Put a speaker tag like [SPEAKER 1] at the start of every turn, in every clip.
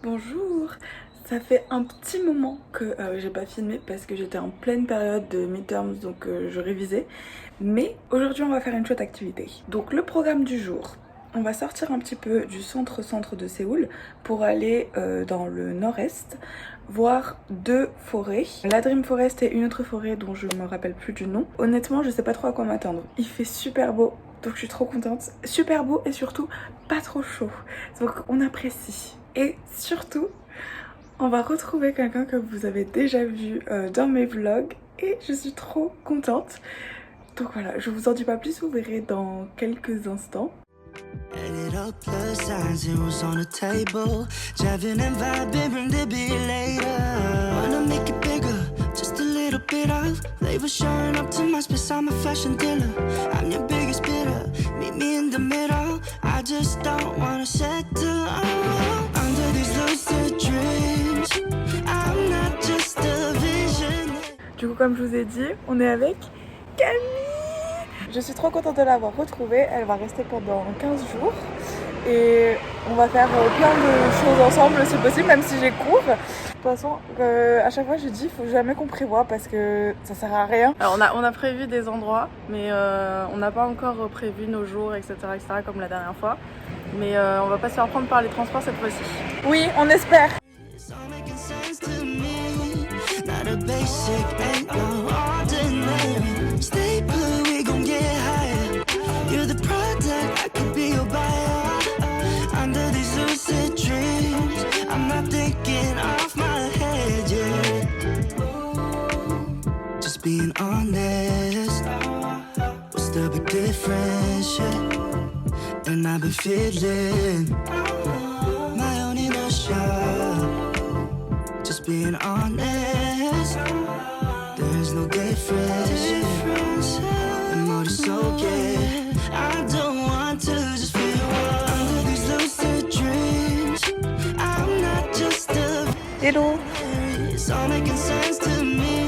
[SPEAKER 1] Bonjour, ça fait un petit moment que j'ai pas filmé parce que j'étais en pleine période de midterms, donc je révisais. Mais aujourd'hui on va faire une chouette activité. Donc le programme du jour, on va sortir un petit peu du centre de Séoul pour aller dans le nord-est, voir deux forêts. La Dream Forest et une autre forêt dont je me rappelle plus du nom. Honnêtement je sais pas trop à quoi m'attendre. Il fait super beau. Donc je suis trop contente, super beau et surtout pas trop chaud. Donc on apprécie. Et surtout, on va retrouver quelqu'un que vous avez déjà vu dans mes vlogs et je suis trop contente. Donc voilà, je vous en dis pas plus, vous verrez dans quelques instants. Du coup, comme je vous ai dit, on est avec Camille. Je suis trop contente de l'avoir retrouvée. Elle va rester pendant 15 jours. Et on va faire plein de choses ensemble si possible, même si j'ai cours. De toute façon, à chaque fois je dis, il faut jamais qu'on prévoit parce que ça sert à rien. Alors on a prévu des endroits, mais on n'a pas encore prévu nos jours, etc., comme la dernière fois. Mais on va pas se faire prendre par les transports cette fois-ci. Oui, on espère. Being honest, what's the big difference? Yeah. And I've been feeling my own emotion. Just being honest, there's no difference. And more so, yeah. I don't want to just feel under these lucid dreams. I'm not just a hello. It's all making sense to me.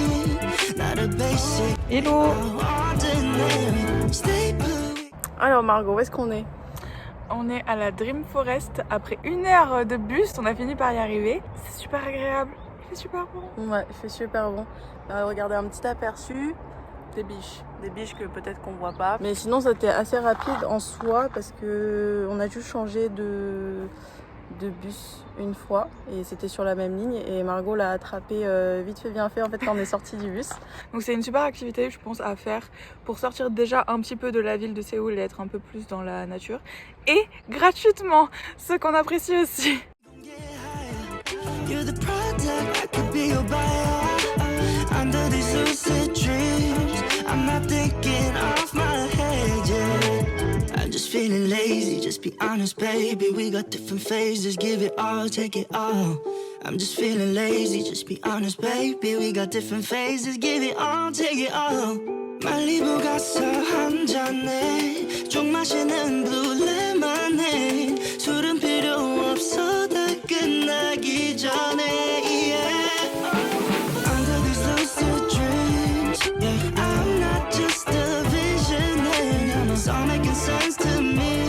[SPEAKER 1] Hello. Alors Margot, où est-ce qu'on est? On est à la Dream Forest après 1 heure de bus, on a fini par y arriver. C'est super agréable, il fait super bon. Ouais, il fait super bon. Regardez un petit aperçu des biches que peut-être qu'on voit pas. Mais sinon c'était assez rapide en soi parce que on a juste changé de bus une fois et c'était sur la même ligne et Margot l'a attrapé vite fait bien fait en fait quand on est sorti du bus. Donc c'est une super activité je pense à faire pour sortir déjà un petit peu de la ville de Séoul et être un peu plus dans la nature et gratuitement, ce qu'on apprécie aussi. Just feeling lazy, just be honest, baby. We got different phases, give it all, take it all. I'm just feeling lazy, just be honest, baby. We got different phases, give it all, take it all. 말리부 가서 한 잔에 쭉 마시는 blue lemonade. 술은 필요 없어 다 끝나기 전에. Yeah. Under these lucid dreams, yeah. I'm not just a visionary. It's all making sense to me.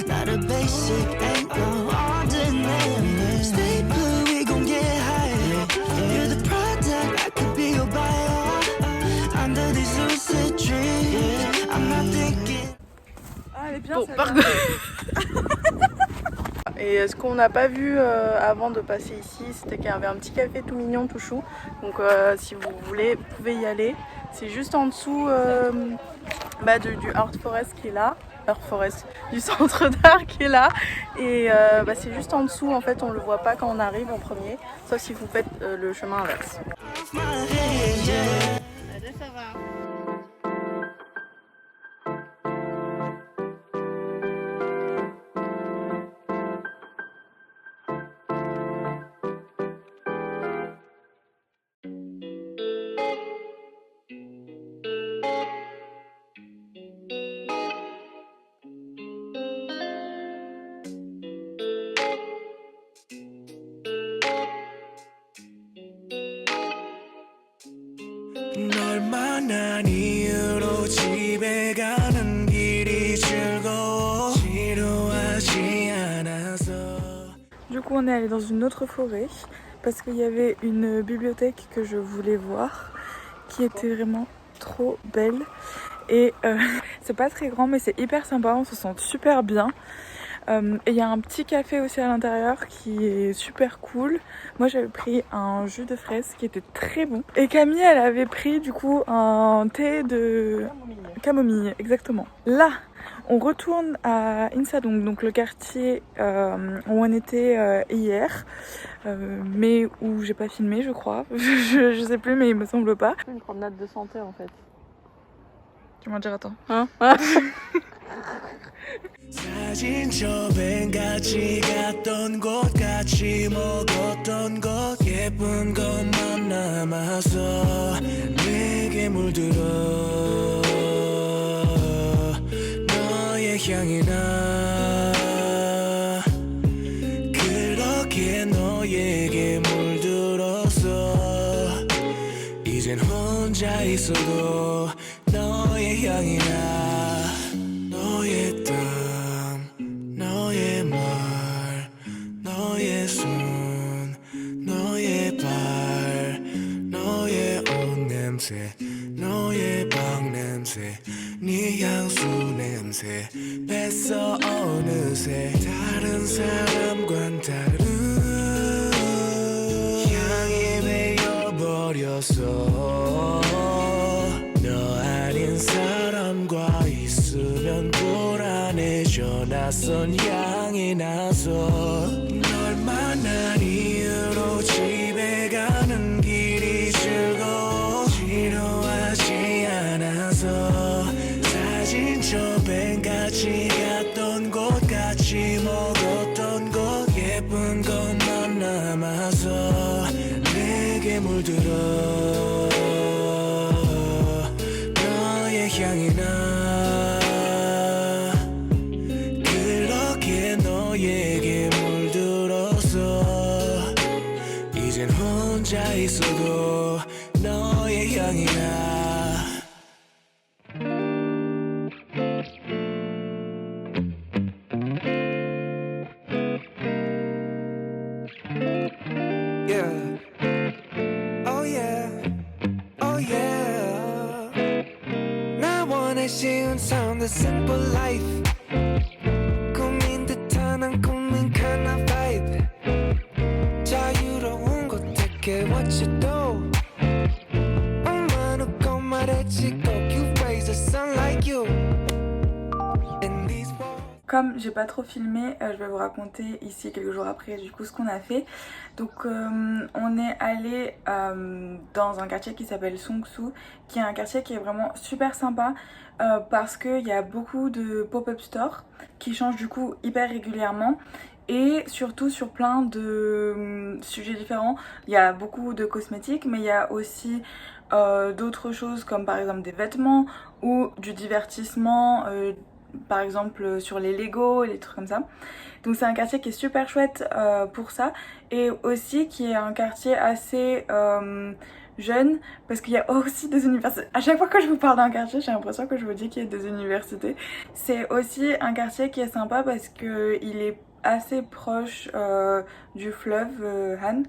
[SPEAKER 1] Not a basic, ain't no ordinary. Stay put, we gon' get higher. You're the product, I could be your buyer. Under these lucid dreams, I'm not thinking. Ah, elle est bien, bon, Et ce qu'on n'a pas vu avant de passer ici, c'était qu'il y avait un petit café tout mignon, tout chou. Donc si vous voulez, vous pouvez y aller. C'est juste en dessous du Art Forest qui est là. Art Forest, du centre d'art qui est là. Et c'est juste en dessous, en fait, on le voit pas quand on arrive en premier. Sauf si vous faites le chemin inverse. Ça va. 널 만난 이후로 집에 가는 길이 즐거워
[SPEAKER 2] Du coup, on est allé dans une autre forêt parce qu'il y avait une bibliothèque que je voulais voir qui était vraiment trop belle. Et c'est pas très grand, mais c'est hyper sympa, on se sent super bien. Et il y a un petit café aussi à l'intérieur qui est super cool. Moi j'avais pris un jus de fraise qui était très bon. Et Camille elle avait pris du coup un thé de camomille, exactement. Là on retourne à Insadong, donc le quartier où on était hier, mais où j'ai pas filmé je crois. je sais plus mais il me semble pas.
[SPEAKER 3] Une promenade de santé en fait.
[SPEAKER 2] Tu m'en diras attends.
[SPEAKER 3] Hein?
[SPEAKER 1] 사진첩엔 같이 갔던 곳 같이 먹었던 것 예쁜 것만 남아서 내게 물들어 너의 향이 나 그렇게 너에게 물들어서 이젠 혼자 있어도 너의 향이 나 너의 땀 너의 말 너의 손 너의 발 너의 옷 냄새 너의 방 냄새 네 향수 냄새 뺐어 어느새 다른 사람과는 다른 향이 배어버렸어 너 아닌 사람과 있으면 불안해져 낯선 향이 나서 널 만난 이후로 집에 가는 길이 즐거워 지루하지 않아서 사진첩엔 같이 갔던 곳 같이 먹었던 것 예쁜 것만 남아서 내게 물들어 너의 향이 나 그렇게 너에게 물들어서 이젠 혼자 있어도 너의 향이 나 Yeah. Oh yeah. Oh yeah. 나 원해 쉬운 삶, the simple life. 꿈인 듯한 한 꿈인 kind vibe. 자유로운 곳 take it what you do. 엄마 누가 말했지 꼭 you raise a son like you. In these walls.
[SPEAKER 2] Comme j'ai pas trop filmé, je vais vous raconter ici quelques jours après du coup ce qu'on a fait. Donc on est allé dans un quartier qui s'appelle Songsu, qui est un quartier qui est vraiment super sympa parce qu'il y a beaucoup de pop-up stores qui changent du coup hyper régulièrement. Et surtout sur plein de sujets différents. Il y a beaucoup de cosmétiques, mais il y a aussi d'autres choses comme par exemple des vêtements ou du divertissement, par exemple sur les Lego et des trucs comme ça. Donc c'est un quartier qui est super chouette pour ça, et aussi qui est un quartier assez jeune parce qu'il y a aussi des universités. À chaque fois que je vous parle d'un quartier, j'ai l'impression que je vous dis qu'il y a des universités. C'est aussi un quartier qui est sympa parce qu'il est assez proche du fleuve Han.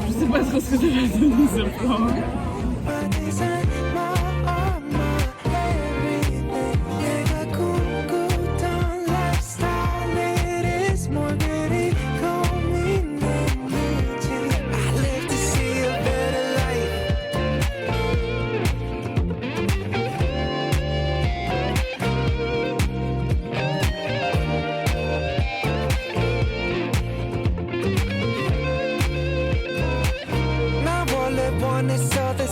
[SPEAKER 3] Je sais pas trop ce que ça va donner ce plan.
[SPEAKER 1] 원했어 the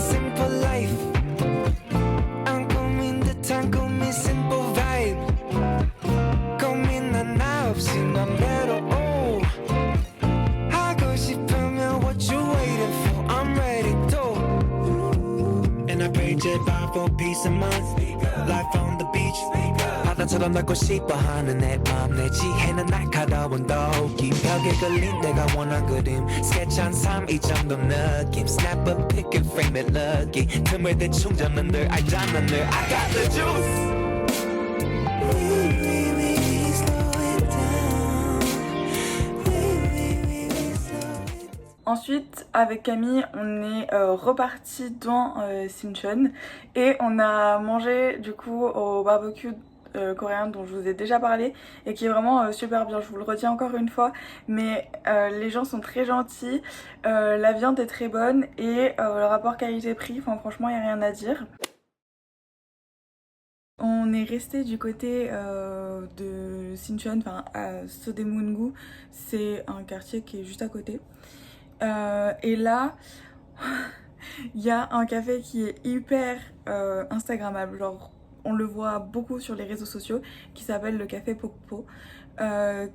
[SPEAKER 4] 드러나고 싶어하는 내 맘 내 지혜는 날카로운 도끼 벽에 걸린 내가 원한 그림 스케치한 삶 이 정도 느낌 Snap a pic and frame it lucky 틈을 대충 잡는 늘 알잖아 늘 I got the juice
[SPEAKER 2] Ensuite, avec Camille, on est reparti dans Sinchon et on a mangé du coup au barbecue coréen dont je vous ai déjà parlé et qui est vraiment super bien. Je vous le redis encore une fois, mais les gens sont très gentils, la viande est très bonne et le rapport qualité-prix, enfin franchement, il n'y a rien à dire. On est resté du côté de Sinchon, enfin à Sodaemungu, c'est un quartier qui est juste à côté. Et là, il y a un café qui est hyper instagrammable, genre on le voit beaucoup sur les réseaux sociaux, qui s'appelle le café Popo,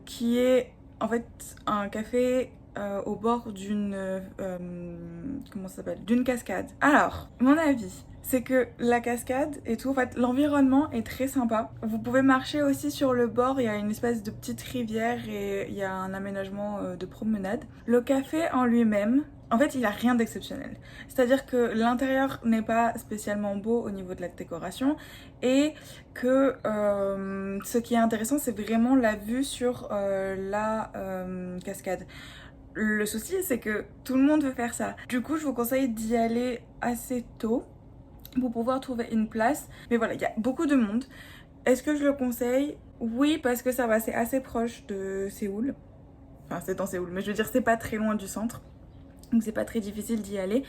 [SPEAKER 2] qui est en fait un café au bord d'une comment ça s'appelle, d'une cascade. Alors, mon avis, c'est que la cascade et tout, en fait, l'environnement est très sympa. Vous pouvez marcher aussi sur le bord, il y a une espèce de petite rivière et il y a un aménagement de promenade. Le café en lui-même, en fait, il a rien d'exceptionnel. C'est-à-dire que l'intérieur n'est pas spécialement beau au niveau de la décoration et que ce qui est intéressant, c'est vraiment la vue sur la cascade. Le souci, c'est que tout le monde veut faire ça. Du coup, je vous conseille d'y aller assez tôt pour pouvoir trouver une place. Mais voilà, il y a beaucoup de monde. Est-ce que je le conseille? Oui, parce que ça va, c'est assez proche de Séoul. Enfin, c'est en Séoul, mais je veux dire, c'est pas très loin du centre. Donc c'est pas très difficile d'y aller.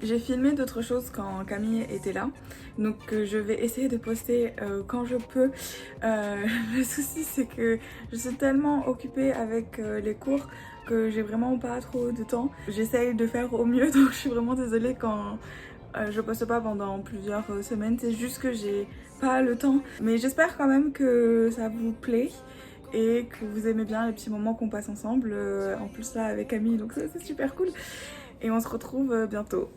[SPEAKER 2] J'ai filmé d'autres choses quand Camille était là, donc je vais essayer de poster quand je peux. Le souci c'est que je suis tellement occupée avec les cours que j'ai vraiment pas trop de temps. J'essaye de faire au mieux, donc je suis vraiment désolée quand je poste pas pendant plusieurs semaines, c'est juste que j'ai pas le temps. Mais j'espère quand même que ça vous plaît et que vous aimez bien les petits moments qu'on passe ensemble, en plus là avec Camille, donc ça c'est super cool. Et on se retrouve bientôt.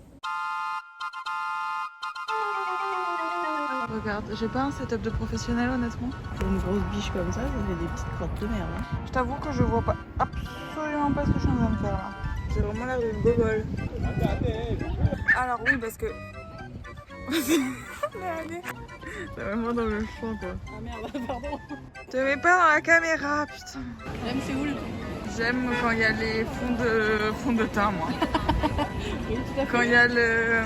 [SPEAKER 2] Regarde, j'ai pas un setup de professionnel honnêtement.
[SPEAKER 3] Sur une grosse biche comme ça fait des petites crottes de merde. Hein.
[SPEAKER 2] Je t'avoue que je vois pas absolument pas ce que je suis en train de faire là. J'ai vraiment l'air d'une gogole. Alors oui, parce que... T'es vraiment dans le champ quoi.
[SPEAKER 3] Ah merde, pardon.
[SPEAKER 2] Te mets pas dans la caméra, putain.
[SPEAKER 3] J'aime Séoul.
[SPEAKER 2] J'aime quand il y a les fonds de teint moi.
[SPEAKER 3] Oui, tout à fait.
[SPEAKER 2] Quand il y a le...